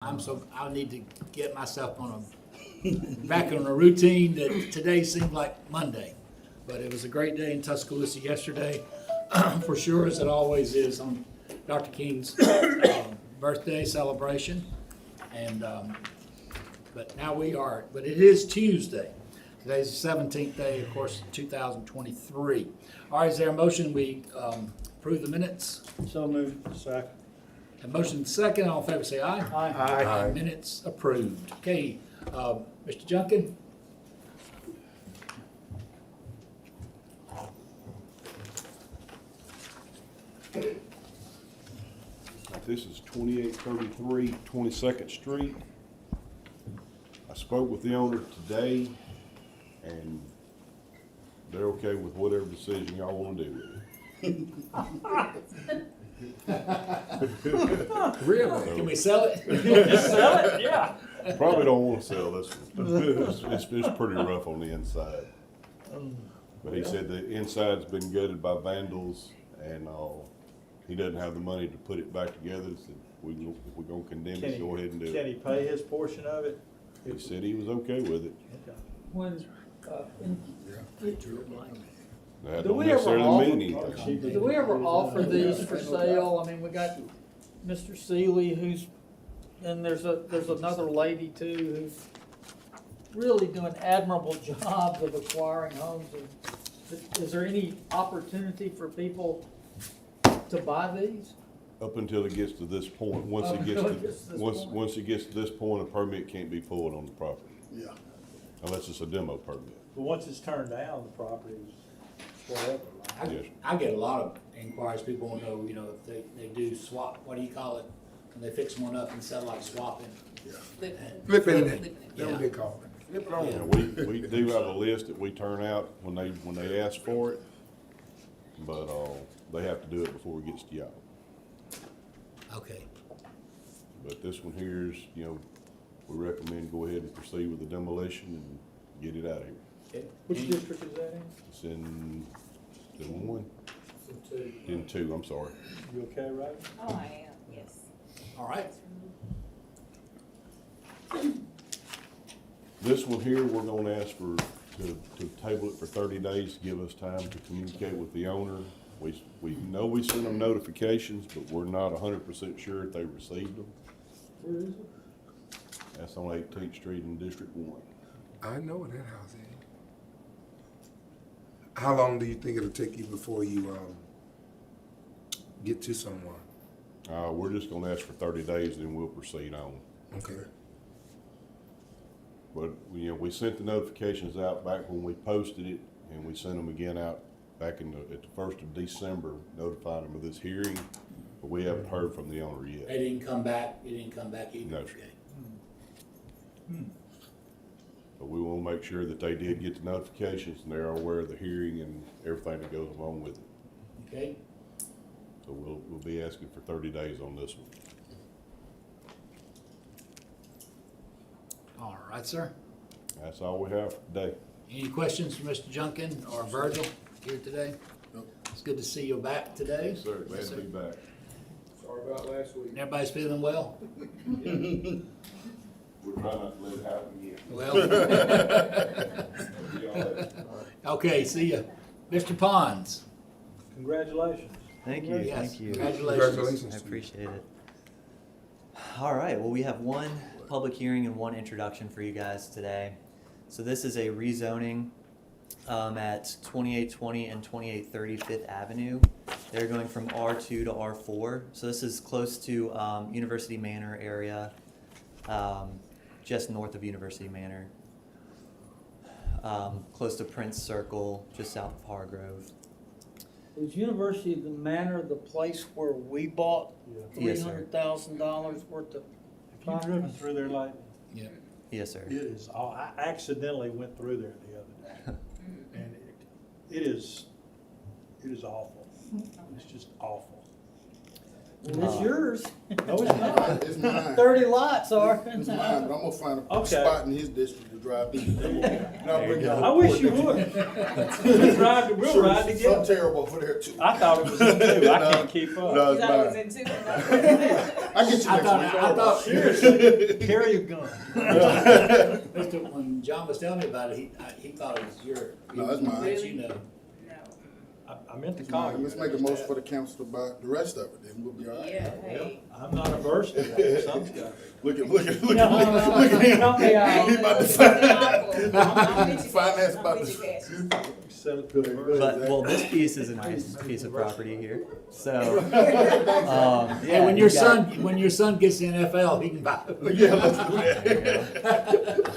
I need to get myself back on a routine that today seemed like Monday. But it was a great day in Tuscaloosa yesterday, for sure, as it always is on Dr. King's birthday celebration. And, but now but it is Tuesday. Today's the 17th day, of course, 2023. All right, is there a motion we approve the minutes? So moved. Second. A motion second, all in favor say aye. Aye. Aye. Minutes approved. Okay, Mr. Junkin? This is 2833 22nd Street. I spoke with the owner today, and they're okay with whatever decision y'all want to do with it. Really? Can we sell it? Sell it? Yeah. Probably don't want to sell this one. It's pretty rough on the inside. But he said the inside's been gutted by vandals, and he doesn't have the money to put it back together. So if we're gonna condemn it, go ahead and do Can it. he pay his portion of it? He said he was okay with it. When, That Do don't we ever necessarily mean anything. do we ever offer these for sale? I mean, we got Mr. Seeley and there's another lady too who's really doing admirable jobs of acquiring homes. Is there any opportunity for people to buy these? Up until it gets to this point, once it gets to this point, a permit can't be pulled on the property. Yeah. Unless it's a demo permit. But once it's turned down, the property is forever. Yes. I get a lot of inquiries. People want to know, if they do swap, what do you call it? When they fix one up and sell like swapping. Flipping it. That's Yeah. what they call it. Flip it Yeah, on. we do have a list that we turn out when they ask for it, but, they have to do it before it gets to y'all. Okay. But this one here is, we recommend go ahead and proceed with the demolition and get it out of here. Okay. Which district is that in? It's in one, in two, I'm sorry. You okay, right? Oh, I am, yes. All right. This one here, we're gonna ask to table it for 30 days, to give us time to communicate with the owner. We know we sent them notifications, but we're not 100% sure if they received them. Where is it? That's on 18th Street in District 1. I know what that house is. How long do you think it'll take you before you get to someone? We're just gonna ask for 30 days, then we'll proceed on. Okay. But, we sent the notifications out back when we posted it, and we sent them again out back at the 1st of December, notifying them of this hearing, but we haven't heard from the owner yet. They didn't come back. It didn't come back either. No. Okay. But we want to make sure that they did get the notifications and they're aware of the hearing and everything that goes along with it. Okay. So we'll be asking for 30 days on this one. All right, sir. That's all we have for today. Any questions for Mr. Junkin or Virgil here today? It's good to see you back today. Yes, sir. Glad to be back. Sorry about last week. Everybody's feeling well? We're trying not to let it happen again. Well. Okay, see ya. Mr. Pons. Congratulations. Thank you, Yes, thank you. Congratulations. I appreciate it. All right, well, we have one public hearing and one introduction for you guys today. So this is a rezoning at 2820 and 2830 Fifth Avenue. They're going from R2 to R4. So this is close to University Manor area, just north of University Manor. Close to Prince Circle, just south of Hargrove. Is University of the Manor the place where we bought Yes, sir. $300,000 worth of Have you driven through there lately? Yeah. Yes, sir. It is, I accidentally went through there the other day. And it is awful. It's just awful. Well, it's yours. No, it's not. It's mine. 30 lots are. It's mine, but I'm gonna find a Okay. spot in his district to drive through. And I'll bring y'all I a wish you report. would. We'll ride So together. terrible over there too. I thought it was in two. I can't keep up. No, it's He's always mine. into it. I get you next week. I thought, Seriously, carry a gun. when John was telling me about it, he thought it was your. No, that's mine. Let you know. No. I meant to It's call mine. you. Let's make a motion for the council to buy the rest of it, then we'll be all right. Yeah, hey. I'm not averse to that. Some's got it. Look at No, him. help me out. He about to finance about to. Sell it to the But, well, this piece is a nice piece of property here, so. Hey, when your son gets the NFL, he can buy it. Yeah, let's do that.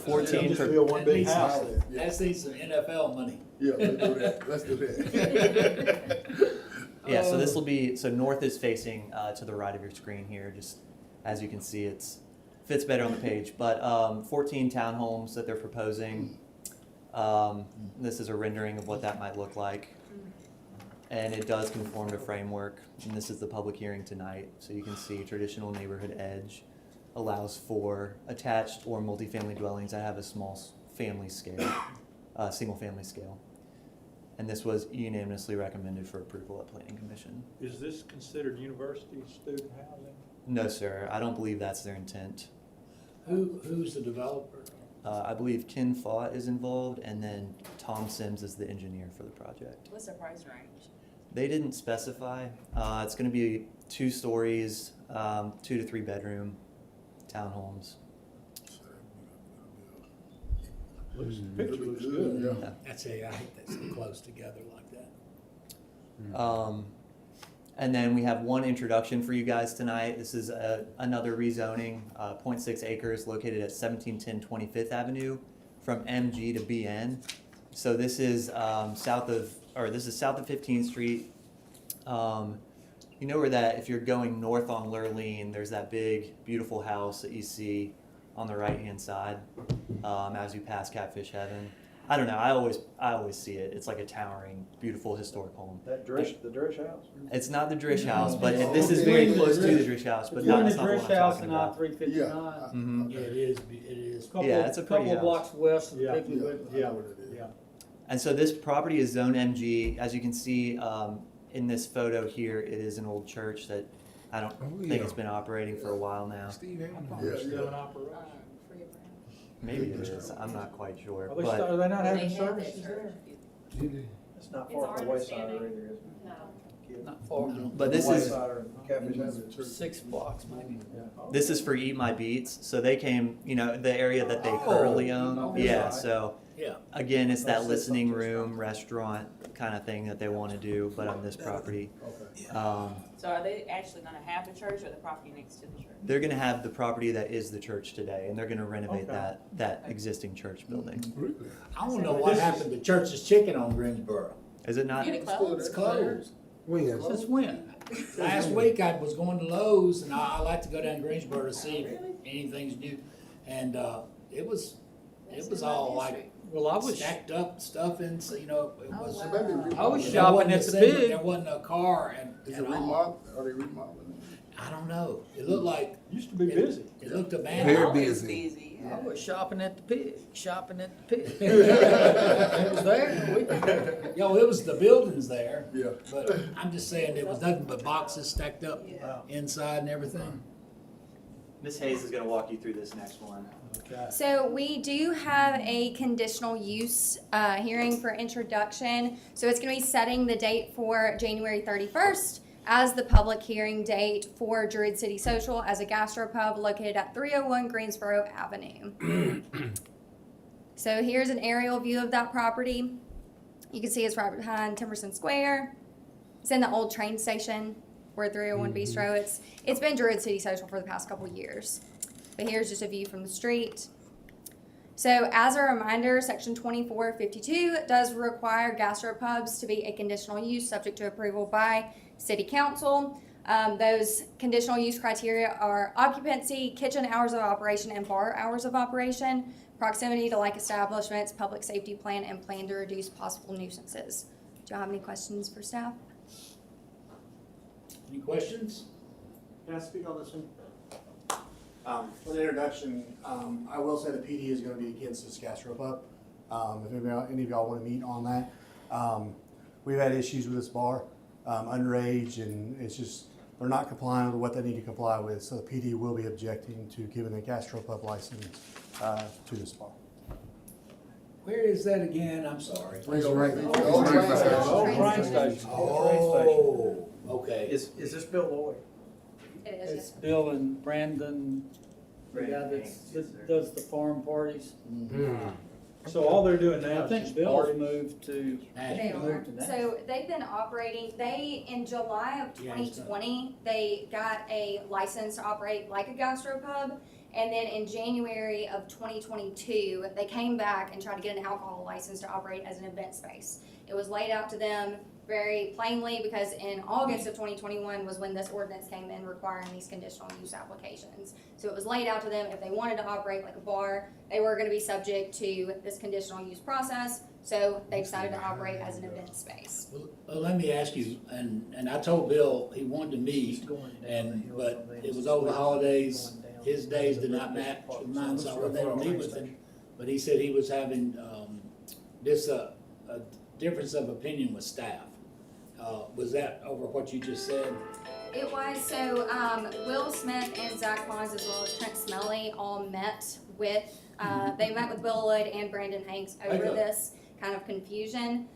14 Just for, build one big That house. That needs some NFL money. Yeah, let's do that. Let's do that. yeah, so this will be, so north is facing to the right of your screen here, just as you can see, it's fits better on the page. But 14 townhomes that they're proposing. This is a rendering of what that might look like. And it does conform to framework, and this is the public hearing tonight. So you can see traditional neighborhood edge allows for attached or multifamily dwellings that have a small family scale, single family scale. And this was unanimously recommended for approval at Planning Commission. Is this considered university student housing? No, sir, I don't believe that's their intent. Who's the developer? I believe Ken Fott is involved, and then Tom Sims is the engineer for the project. What's the price range? They didn't specify. It's going to be 2 stories, 2 to 3 bedroom townhomes. Picture looks good. Yeah. I tell you, I hate that so close together like that. And then we have one introduction for you guys tonight. This is another rezoning, 0.6 acres located at 1710 25th Avenue from MG to BN. So this is south of 15th Street. You know where that, if you're going north on Lurleen, there's that big, beautiful house that you see on the right-hand side as you pass Catfish Heaven. I don't know. I always see it. It's like a towering, beautiful historic home. The Drish house? It's not the Drish House, but this is very close to the Drish House, but You're in not, the it's not the one Drish I'm House talking and about. I-359. Yeah, it is. Yeah, it's a pretty Couple house. blocks west of Yeah. Piggly Yeah. Wiggly. Yeah, what it is. yeah. And so this property is zone MG. As you can see in this photo here, it is an old church that I don't think it's been operating for a while now. Steve I Hammond. thought it was Yeah, still yeah. in operation. Free of rent. Maybe it is. I'm not quite sure. Are they, But are they not having They had that services there? church. It's not It's far our from Wayside understanding- either, is it? No. Not far. but this is Wayside or Catfish Heaven. 6 blocks maybe. Yeah. this is for Eat My Beats. So they came, the area that they currently own. Oh, Yeah. right. So Yeah. again, it's that Oh, listening six room, restaurant kind of thing that they want to do, but on this property. Okay. So are they actually gonna have the church or the property next to the church? They're going to have the property that is the church today, and they're going to renovate Okay. that existing church building. Really? I don't know what happened to Church's Chicken on Greensboro. Is it not? Get it closed? It's closed. When? Since when? Last week I was going to Lowe's, and I like to go down Greensboro to see if Really? anything's new. And it was all like Well, I was, stacked up stuff, and so, it Oh, was. wow. Maybe I was There shopping wasn't at a the single- big. There wasn't a car, and Is at it all. remodeled? Are they remodeling? I don't know. It looked like Used to be busy. it looked Very abandoned. Always busy. I was shopping at the pig, It was there. Yo, it was the buildings there. Yeah. But I'm just saying it was nothing but boxes stacked up Yeah. inside and everything. Miss Hayes is going to walk you through this next one. Okay. So we do have a conditional use hearing for introduction. So it's going to be setting the date for January 31st as the public hearing date for Druid City Social as a gastropub located at 301 Greensboro Avenue. So here's an aerial view of that property. You can see it's right behind Timerson Square. It's in the old train station where 301 Bistro. It's been Druid City Social for the past couple years. But here's just a view from the street. So as a reminder, section 2452 does require gastropubs to be a conditional use subject to approval by City Council. Those conditional use criteria are occupancy, kitchen hours of operation, and bar hours of operation, proximity to like establishments, public safety plan, and plan to reduce possible nuisances. Do y'all have any questions for staff? Any questions? Can I speak on this one? For the introduction, I will say the PD is gonna be against this gas rope up. If any of y'all wanna meet on that. We've had issues with this bar, underage, and it's just, they're not complying with what they need to comply with. So the PD will be objecting to giving a gas rope up license, to this bar. Where is that again? I'm sorry. Right there. Oh, Right train there. station. Old train station. Oh, okay. Is this Bill Lloyd? It is, It's yes. Bill and Brandon, the guy Brandon that's, Hanks, yes, sir. that does the farm parties. So all they're doing now I is think just Bill's parties? moved to, They Nashville. are. So they've been operating, in July of Yeah, it's 2020, they got a license to operate like a gastropub. And then in January of 2022, they came back and tried to get an alcohol license to operate as an event space. It was laid out to them very plainly because in August of 2021 was when this ordinance came in requiring these conditional use applications. So it was laid out to them if they wanted to operate like a bar, they were gonna be subject to this conditional use process. So they decided to operate as an event space. Well, let me ask you, and I told Bill he wanted to meet, but it was over the holidays. His days did not match with mine, so I wasn't able to meet with him. But he said he was having, a difference of opinion with staff. Was that over what you just said? It was, so, Will Smith and Zach Pons as well as Trent Smelly all met with, they met with Bill Lloyd and Brandon Hanks over Okay. this kind of confusion.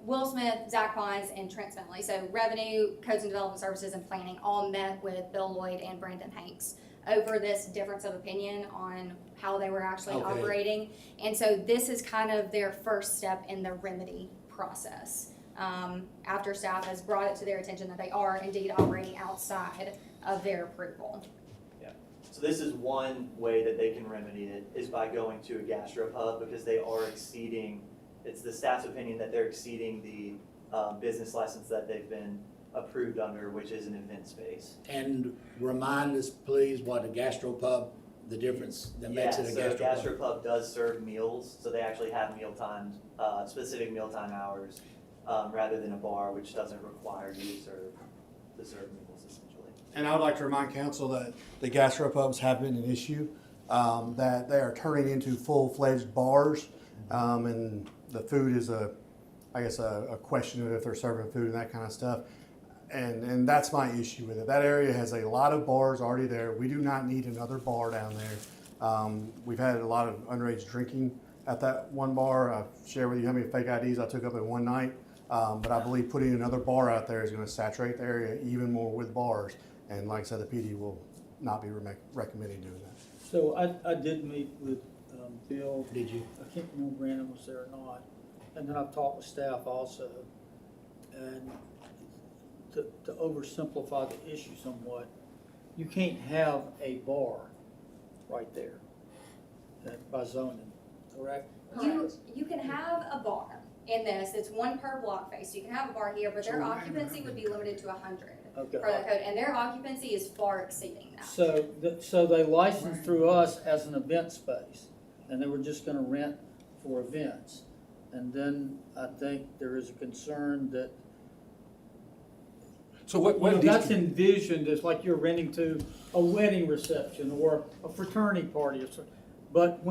Will Smith, Zach Pons, and Trent Smelly, so Revenue, Codes and Development Services, and Planning all met with Bill Lloyd and Brandon Hanks over this difference of opinion on how they were actually Okay. operating. And so this is kind of their first step in the remedy process. After staff has brought it to their attention that they are indeed operating outside of their approval. So this is one way that they can remedy it, is by going to a gastropub, because they are exceeding, it's the staff's opinion that they're exceeding the business license that they've been approved under, which is an event space. And remind us, please, what a gastropub, the difference that makes it a Yeah, so gastropub. gastropub does serve meals, so they actually have meal times, specific mealtime hours, rather than a bar, which doesn't require you to serve meals essentially. And I would like to remind council that the gastropubs have been an issue, that they are turning into full-fledged bars, and the food is a question of if they're serving food and that kind of stuff. And that's my issue with it. That area has a lot of bars already there. We do not need another bar down there. We've had a lot of underage drinking at that one bar. I've shared with you how many fake IDs I took up in one night. But I believe putting another bar out there is gonna saturate the area even more with bars. And like I said, the PD will not be recommending doing that. so I did meet with, Bill. Did you? I can't remember if Brandon was there or not. And then I've talked with staff also. And to oversimplify the issue somewhat, you can't have a bar right there by zoning, correct? You can have a bar in this, it's one per block face, you can have a bar here, but their occupancy would be limited to 100 Okay. per the code, and their occupancy is far exceeding that. So they licensed through us as an event space, and they were just gonna rent for events. And then I think there is a concern that, So what that's district? envisioned as like you're renting to a wedding reception or a fraternity party or something. But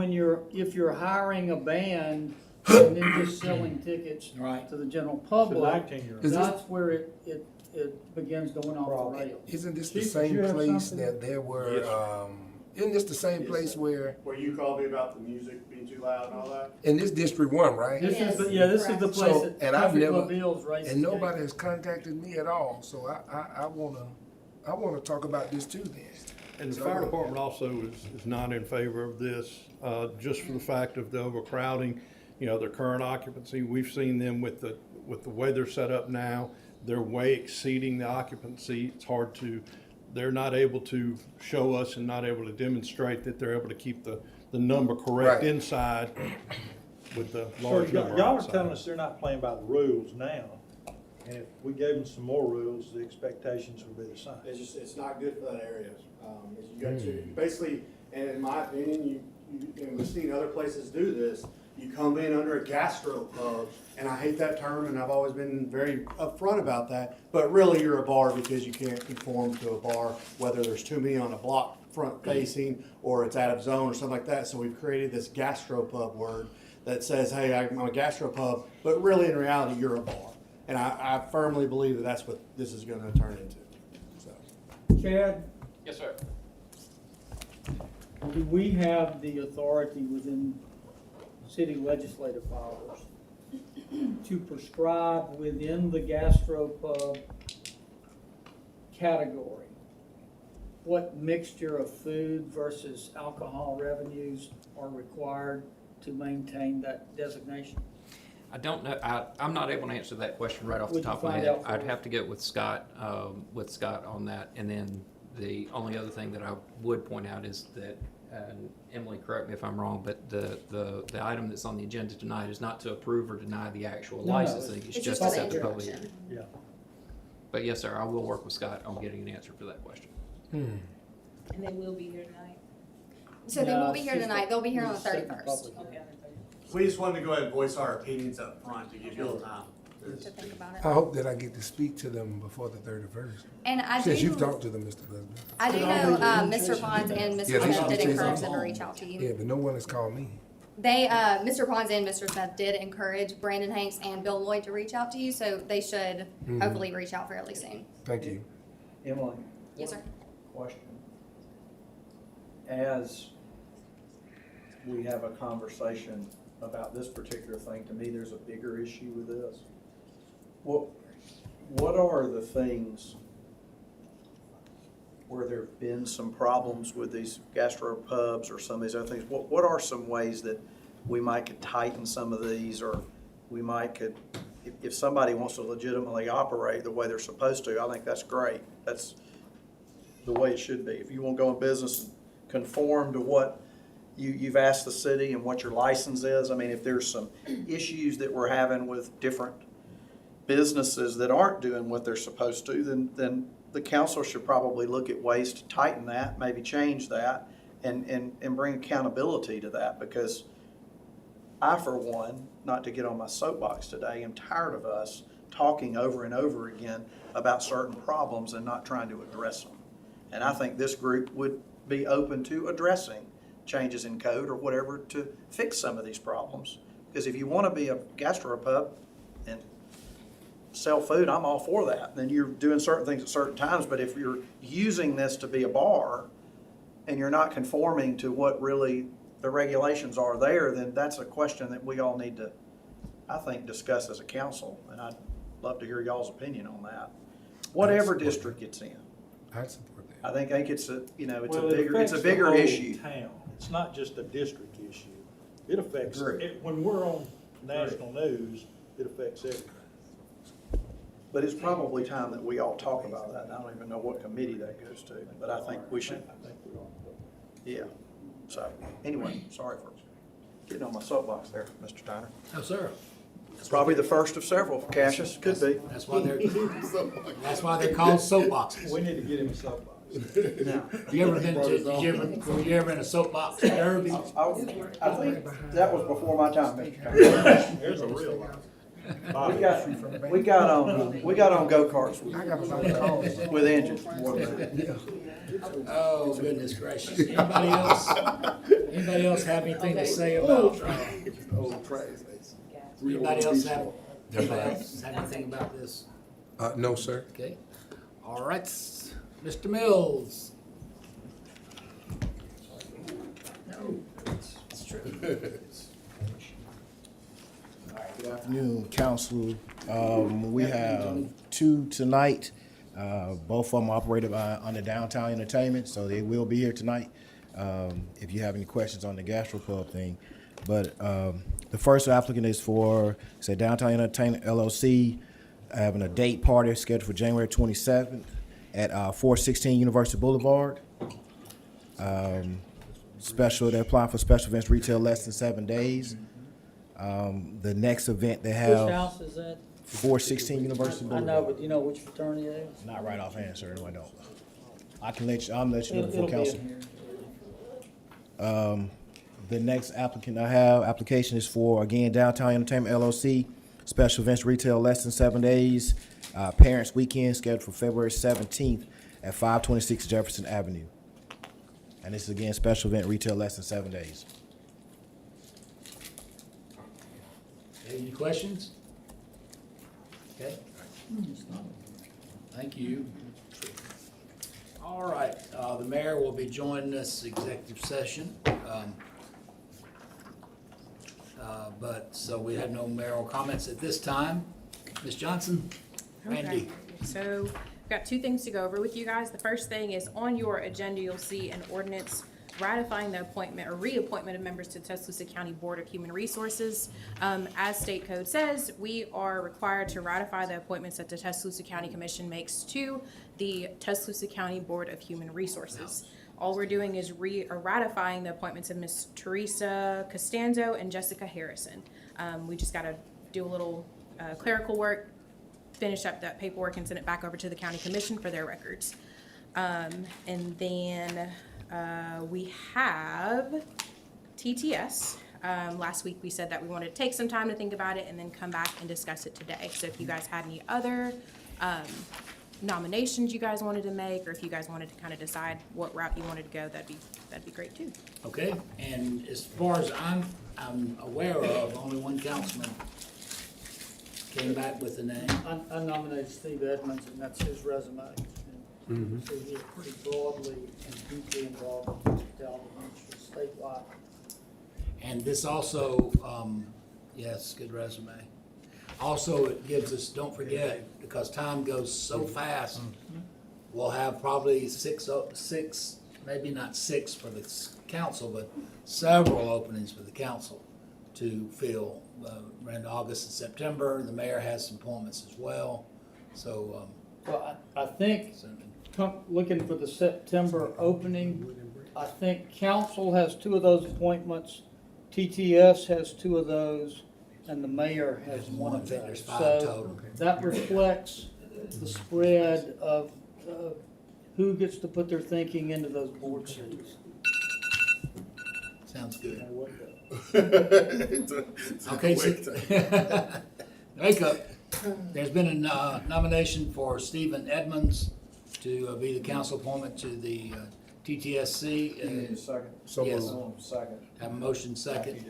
if you're hiring a band and then just selling tickets Right. to the general It's a public, 19-year-old. Is this- that's where it begins going off the rails. Isn't this the Chief, did same you have place something? that there were, Yes. isn't this the same place where, Where you called me about the music being too loud and all that? in this District 1, right? This Yes, is this is the correct. place So, that and I've Country never- Club Bill's racing. And nobody has contacted me at all, so I wanna talk about this too then. And the So- fire department also is not in favor of this, just for the fact of the overcrowding, their current occupancy. We've seen them with the way they're set up now, they're way exceeding the occupancy. They're not able to show us and not able to demonstrate that they're able to keep the number correct Right. inside with the So large number y'all are outside. telling us they're not playing by the rules now, and if we gave them some more rules, the expectations would be the same. It's not good for that area. Is you got to, basically, and in my opinion, and we've seen other places do this, You come in under a gastropub, and I hate that term, and I've always been very upfront about that, but really you're a bar because you can't conform to a bar, whether there's too many on a block front facing or it's out of zone or something like that. So we've created this gastropub word that says, hey, I'm a gastropub, but really in reality, you're a bar. And I firmly believe that that's what this is gonna turn into, so. Chad, Yes, sir. do we have the authority within city legislative powers to prescribe within the gastropub category what mixture of food versus alcohol revenues are required to maintain that designation? I don't know, I'm not able to answer that question right off the Would you top of my find head. out for I'd us? have to get with Scott on that. And then the only other thing that I would point out is that, and Emily, correct me if I'm wrong, but the item that's on the agenda tonight is not to approve or deny the actual No, licensing. It's just to for set the the public introduction. hearing. Yeah. But yes, sir, I will work with Scott on getting an answer for that question. And they will be here tonight. So they No, won't be it's here just tonight, they'll be here on the it's set in 31st public. Okay. We just wanted to go ahead and voice our opinions up front to give you a little time. to think about it. I hope that I get to speak to them before the 31st. And I Since you've do, talked to them, Mr. Husband. I do know, Mr. Pons and Yeah, Mr. they Smith should did be encourage taking them to reach out to you. Yeah, but no one has called me. They, Mr. Pons and Mr. Smith did encourage Brandon Hanks and Bill Lloyd to reach out to you, so they should hopefully reach out fairly soon. Thank you. Emily? Yes, sir. Question. As we have a conversation about this particular thing, to me, there's a bigger issue with this. What are the things where there've been some problems with these gastropubs or some of these other things? What are some ways that we might could tighten some of these, or we might could, if somebody wants to legitimately operate the way they're supposed to, I think that's great. That's the way it should be. If you want to go in business and conform to what you've asked the city and what your license is, I mean, if there's some issues that we're having with different businesses that aren't doing what they're supposed to, then the council should probably look at ways to tighten that, maybe change that, and bring accountability to that, because I, for one, not to get on my soapbox today, am tired of us talking over and over again about certain problems and not trying to address them. And I think this group would be open to addressing changes in code or whatever to fix some of these problems. Because if you want to be a gastropub and sell food, I'm all for that. Then you're doing certain things at certain times. But if you're using this to be a bar and you're not conforming to what really the regulations are there, then that's a question that we all need to, I think, discuss as a council. And I'd love to hear y'all's opinion on that. Whatever district it's in. I support that. I think it's a, it's Well, a it bigger, it's a affects the bigger whole issue. town. It's not just a district issue. It affects, Agreed. when we're on national news, it affects everything. But it's probably time that we all talk about that. And I don't even know what committee that goes to, but I think we should, I think we all. yeah. So, anyway, sorry for getting on my soapbox there, Mr. Tyner. No, sir. It's probably the first of several, Cassius, could be. That's why they're called soapboxes. We need to get him a soapbox. Now, You ever been to, were you ever in a soapbox derby? I think that was before my time, Mr. Tyner. There's a real one. We got on go-karts I got a lot of calls. with engines more than that. Oh, goodness gracious. Anybody else have anything to say about, anybody else have anything about this? No, sir. Okay. All right, Mr. Mills. Good afternoon, council. We have two tonight. Both of them operated by under Downtown Entertainment, so they will be here tonight. If you have any questions on the gastropub thing, but the first applicant is for Downtown Entertainment LLC, having a date party scheduled for January 27th at 416 University Boulevard. They're applying for special events retail less than 7 days. The next event they Which have, house is that? 416 University I Boulevard. know, but do you know which fraternity it is? Not right offhand, sir, no, I don't. I'll let you know It'll before be council. in here. The next application is for, again, Downtown Entertainment LLC, special events retail less than 7 days. Parents Weekend scheduled for February 17th at 526 Jefferson Avenue. And this is, again, special event retail less than 7 days. Any questions? Okay. Thank you. All right, the mayor will be joining this executive session. So we have no mayoral comments at this time. Ms. Johnson? Randy? So, we've got two things to go over with you guys. The first thing is on your agenda, you'll see an ordinance ratifying the appointment or reappointment of members to the Tuscaloosa County Board of Human Resources. As state code says, we are required to ratify the appointments that the Tuscaloosa County Commission makes to the Tuscaloosa County Board of Human Resources. All we're doing is ratifying the appointments of Ms. Teresa Costanzo and Jessica Harrison. We just got to do a little clerical work, finish up that paperwork, and send it back over to the County Commission for their records. And then we have TTS. Last week we said that we wanted to take some time to think about it and then come back and discuss it today. So if you guys had any other nominations you guys wanted to make, or if you guys wanted to kind of decide what route you wanted to go, that'd be great too. Okay, and as far as I'm aware of, only one councilman came back with the name. I nominated Steve Edmonds, and that's his resume. And so he's pretty broadly and deeply involved in development statewide. And this also, yes, good resume. Also, it gives us, don't forget, because time goes so fast, we'll have probably six, maybe not six for the council, but several openings for the council to fill around August and September. The mayor has some appointments as well, so. Well, I think, looking for the September opening, I think council has 2 of those appointments, TTS has 2 of those, and the mayor has one of those. There's 5 So total. that reflects the spread of who gets to put their thinking into those board seats. Sounds good. It's Okay, so, wake up. There's been a nomination for Stephen Edmonds to be the council appointment to the TTSC. Second. Yes. Second. Have a motion second.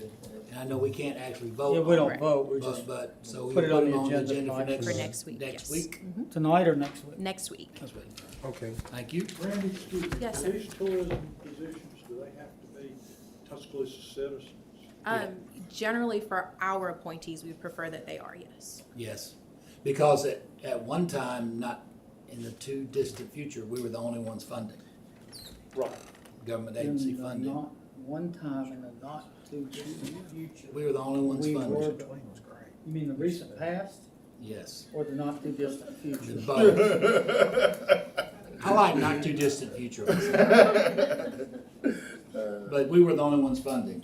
And I know we can't actually vote. Yeah, we don't Right. vote, we just But, so we'll put it on the agenda agenda for For next week, Next yes. week? tonight or next week. Next week. That's what- Okay. Thank you. Randy, excuse me. Yes, For sir. these tourism positions, do they have to be Tuscaloosa citizens? Generally for our appointees, we prefer that they are, yes. Yes, because at one time, not in the too distant future, we were the only ones funding, Right. government agency In the funding. not- One time in the not too distant future. We were the only ones We funding. were, you mean the recent past Yes. or the not too distant future? Both. I like not too distant future. But we were the only ones funding.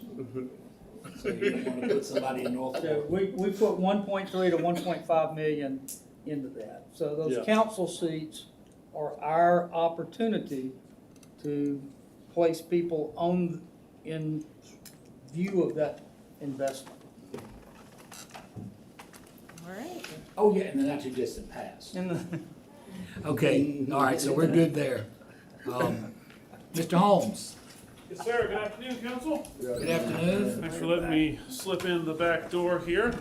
So you don't want to put somebody in North So Florida. we put 1.3 to 1.5 million into that. So those Yeah. council seats are our opportunity to place people in view of that investment. All right. Oh, yeah, in the not too distant past. In the, Okay, all right, so we're good there. Mr. Holmes, Yes, sir. Good afternoon, council. good afternoon. Thanks for letting me slip in the back door here.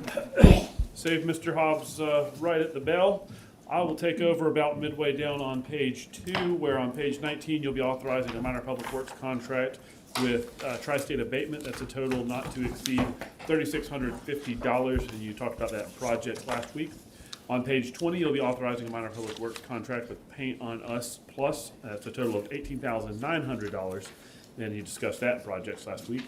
Save Mr. Hobbs right at the bell. I will take over about midway down on page 2, where on page 19 you'll be authorizing a minor public works contract with Tri-State Abatement. That's a total not to exceed $3,650, and you talked about that project last week. On page 20, you'll be authorizing a minor public works contract with Paint on Us Plus. That's a total of $18,900. And you discussed that project last week.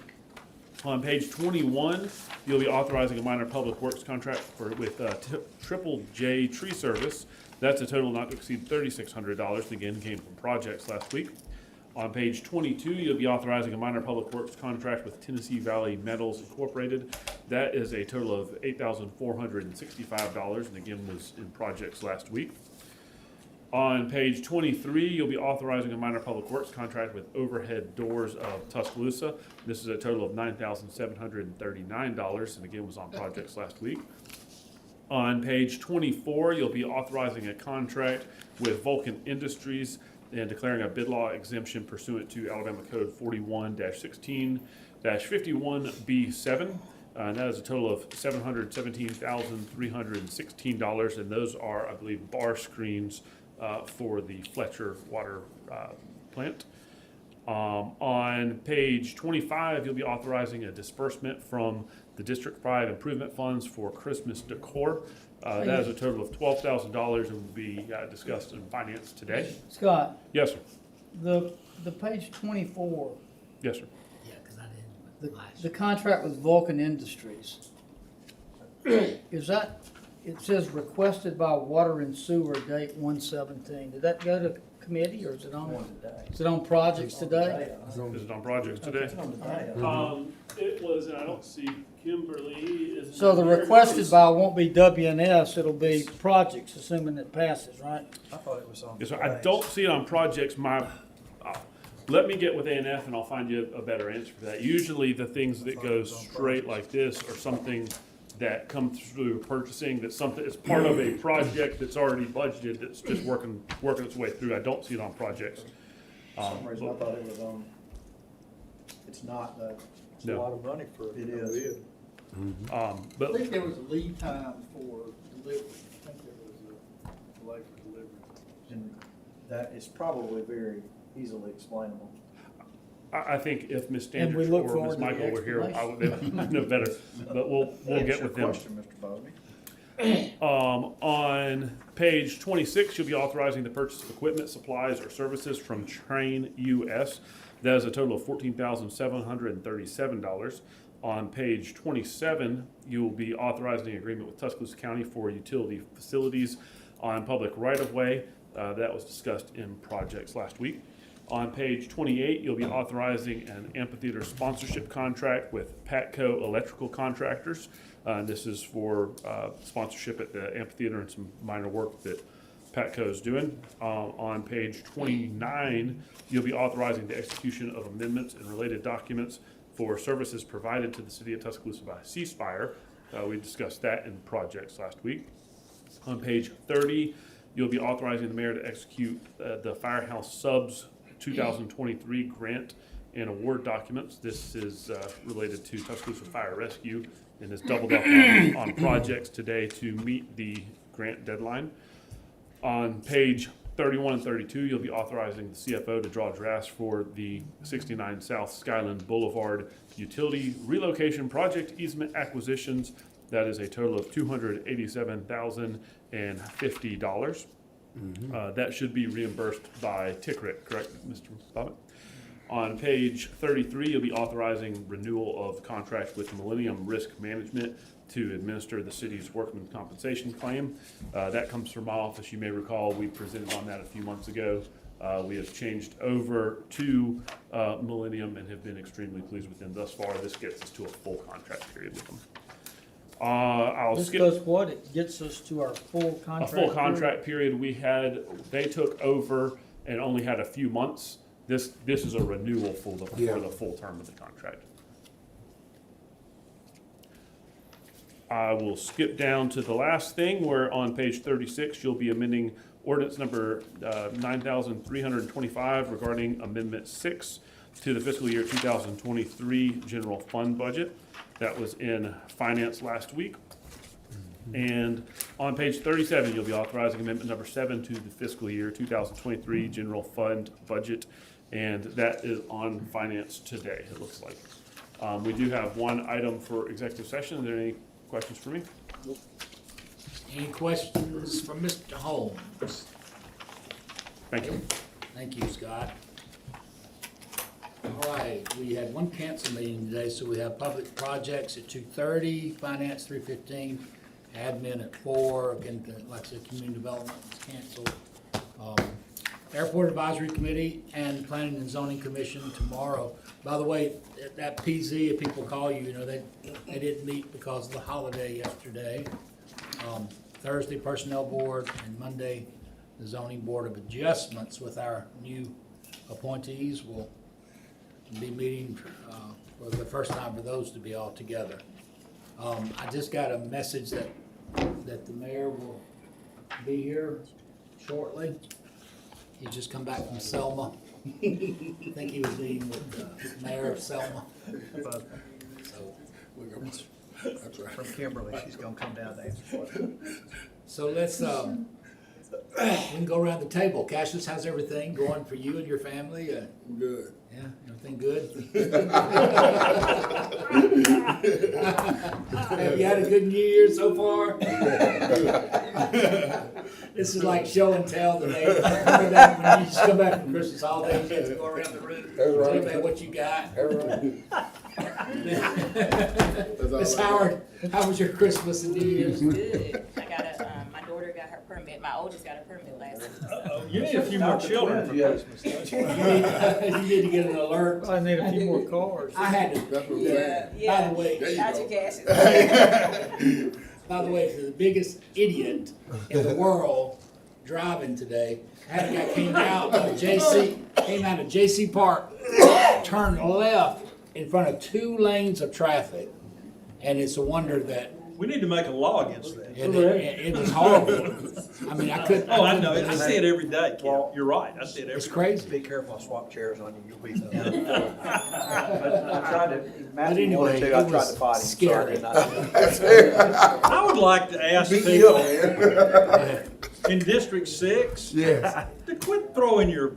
On page 21, you'll be authorizing a minor public works contract with Triple J Tree Service. That's a total not to exceed $3,600. Again, came from projects last week. On page 22, you'll be authorizing a minor public works contract with Tennessee Valley Metals Incorporated. That is a total of $8,465, and again was in projects last week. On page 23, you'll be authorizing a minor public works contract with Overhead Doors of Tuscaloosa. This is a total of $9,739, and again was on projects last week. On page 24, you'll be authorizing a contract with Vulcan Industries and declaring a bid law exemption pursuant to Alabama Code 41-16-51B7. And that is a total of $717,316, and those are, I believe, bar screens for the Fletcher water plant. On page 25, you'll be authorizing a disbursement from the District 5 Improvement Funds for Christmas decor. That is a total of $12,000 and will be discussed in finance today. Scott, Yes, sir. the page 24, Yes, sir. Yeah, because I didn't. the contract with Vulcan Industries, is that, it says requested by Water and Sewer, date 1/17. Did that go to committee or is it on projects today? Is it on projects today? It was, and I don't see Kimberly is. So the requested by won't be WNS, it'll be projects, assuming it passes, right? I thought it was on. Yes, sir. I don't see it on projects. Let me get with A&F and I'll find you a better answer for that. Usually the things that go straight like this are something that come through purchasing, that's something, it's part of a project that's already budgeted, that's just working its way through. I don't see it on projects. For some reason, I thought it was on, it's not, It's a lot of money for it. It is. But I think there was a lead time for delivery. I think there was a delay for delivery. and that is probably very easily explainable. I think if Ms. And we Standish look or forward Ms. to the Michael were here, I explanation. would know better. But we'll get with them. Question, Mr. Bowden. On page 26, you'll be authorizing the purchase of equipment, supplies, or services from Train US. That is a total of $14,737. On page 27, you will be authorizing an agreement with Tuscaloosa County for utility facilities on public right-of-way. That was discussed in projects last week. On page 28, you'll be authorizing an amphitheater sponsorship contract with Patco Electrical Contractors. This is for sponsorship at the amphitheater and some minor work that Patco is doing. On page 29, you'll be authorizing the execution of amendments and related documents for services provided to the city of Tuscaloosa by C-Spire. We discussed that in projects last week. On page 30, you'll be authorizing the mayor to execute the Firehouse Subs 2023 grant and award documents. This is related to Tuscaloosa Fire Rescue and is doubled up on projects today to meet the grant deadline. On page 31 and 32, you'll be authorizing the CFO to draw drafts for the 69 South Skyland Boulevard utility relocation project easement acquisitions. That is a total of $287,050. That should be reimbursed by TICRIT, correct, Mr. Bobbitt? On page 33, you'll be authorizing renewal of contract with Millennium Risk Management to administer the city's workman's compensation claim. That comes from my office. You may recall we presented on that a few months ago. We have changed over to Millennium and have been extremely pleased with them thus far. This gets us to a full contract period with them. This does what? It gets us to our full contract? A full contract period. They took over and only had a few months. This is a renewal for the full term of the contract. I will skip down to the last thing where on page 36, you'll be amending ordinance number 9,325 regarding amendment 6 to the fiscal year 2023 general fund budget. That was in finance last week. And on page 37, you'll be authorizing amendment number 7 to the fiscal year 2023 general fund budget. And that is on finance today, it looks like. We do have one item for executive session. Are there any questions for me? Any questions from Mr. Holmes? Thank you. Thank you, Scott. All right, we had one council meeting today, so we have public projects at 2:30, finance 3:15, admin at 4, again, like I said, community development was canceled. Airport Advisory Committee and Planning and Zoning Commission tomorrow. By the way, that PZ, if people call you, they didn't meet because of the holiday yesterday. Thursday, Personnel Board, and Monday, the zoning board of adjustments with our new appointees. We'll be meeting for the first time for those to be all together. I just got a message that the mayor will be here shortly. He just come back from Selma. I think he was meeting with the mayor of Selma. So, From Kimberly, she's gonna come down there. so let's, we can go around the table. Cassius, how's everything going for you and your family? Good. Yeah, everything good? Have you had a good New Year so far? This is like show and tell today. Remember that when you just come back from Christmas holidays, you have to go around the room, tell everybody what you got. Miss Howard, how was your Christmas and New Year's? Good. I got my daughter got her permit, my oldest got her permit last week. You need a few more children for Christmas. You need to get an alert. I need a few more cars. I had to. Yeah. By the way, Got your gashes. by the way, the biggest idiot in the world driving today, had a guy came out of JC Park, turned left in front of 2 lanes of traffic, and it's a wonder that. We need to make a law against that. It was horrible. I mean, I couldn't. Oh, I know, I see it every day, Cal. You're right, I see it every day. It's crazy. Be careful, I'll swap chairs on you, you'll be. But I tried to, Matthew anyway, wanted to, it I tried was to fight him, scary. sorry. I would like to ask people in District 6 Yes. to quit throwing your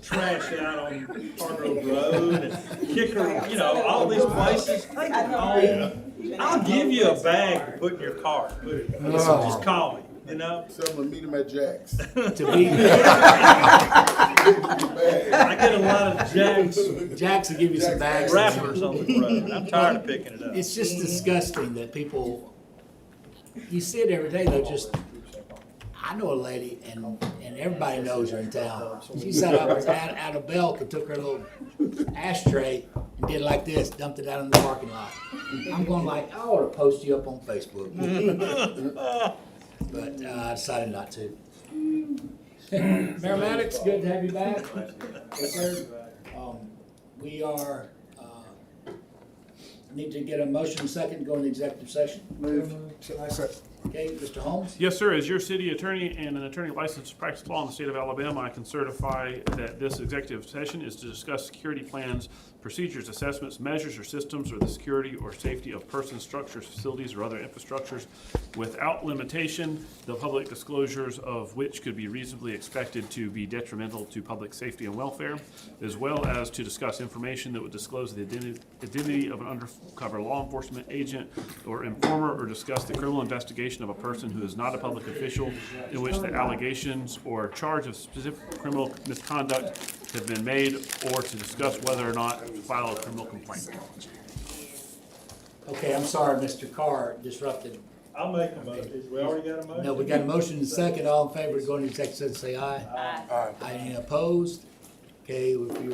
trash out on Hargrove Road and Kicker, you know, all these places. I'll give you a bag to put in your car. Put it, just call me, you know? Someone meet him at Jack's. To be, I get a lot of Jack's Jax will give you some bags. wrappers on the road. I'm tired of picking it up. It's just disgusting that people, you see it every day though, just, I know a lady and everybody knows her in town. She sat up out of Belk and took her little ashtray and did like this, dumped it out in the parking lot. I'm going like, I ought to post you up on Facebook. But I decided not to. Mayor Maddox, good to have you back. Yes, sir. We are, need to get a motion second to go into executive session. Okay, Mr. Holmes? Yes, sir. As your city attorney and an attorney licensed to practice law in the state of Alabama, I can certify that this executive session is to discuss security plans, procedures, assessments, measures, or systems, or the security or safety of persons, structures, facilities, or other infrastructures without limitation, the public disclosures of which could be reasonably expected to be detrimental to public safety and welfare, as well as to discuss information that would disclose the identity of an undercover law enforcement agent or informer, or discuss the criminal investigation of a person who is not a public official in which the allegations or charge of specific criminal misconduct have been made, or to discuss whether or not to file a criminal complaint. Okay, I'm sorry, Mr. Carr disrupted. I'll make a motion. We already got a motion? No, we got a motion and second. All in favor of going to executive session, say aye. Aye. Aye. Any opposed? Okay, if you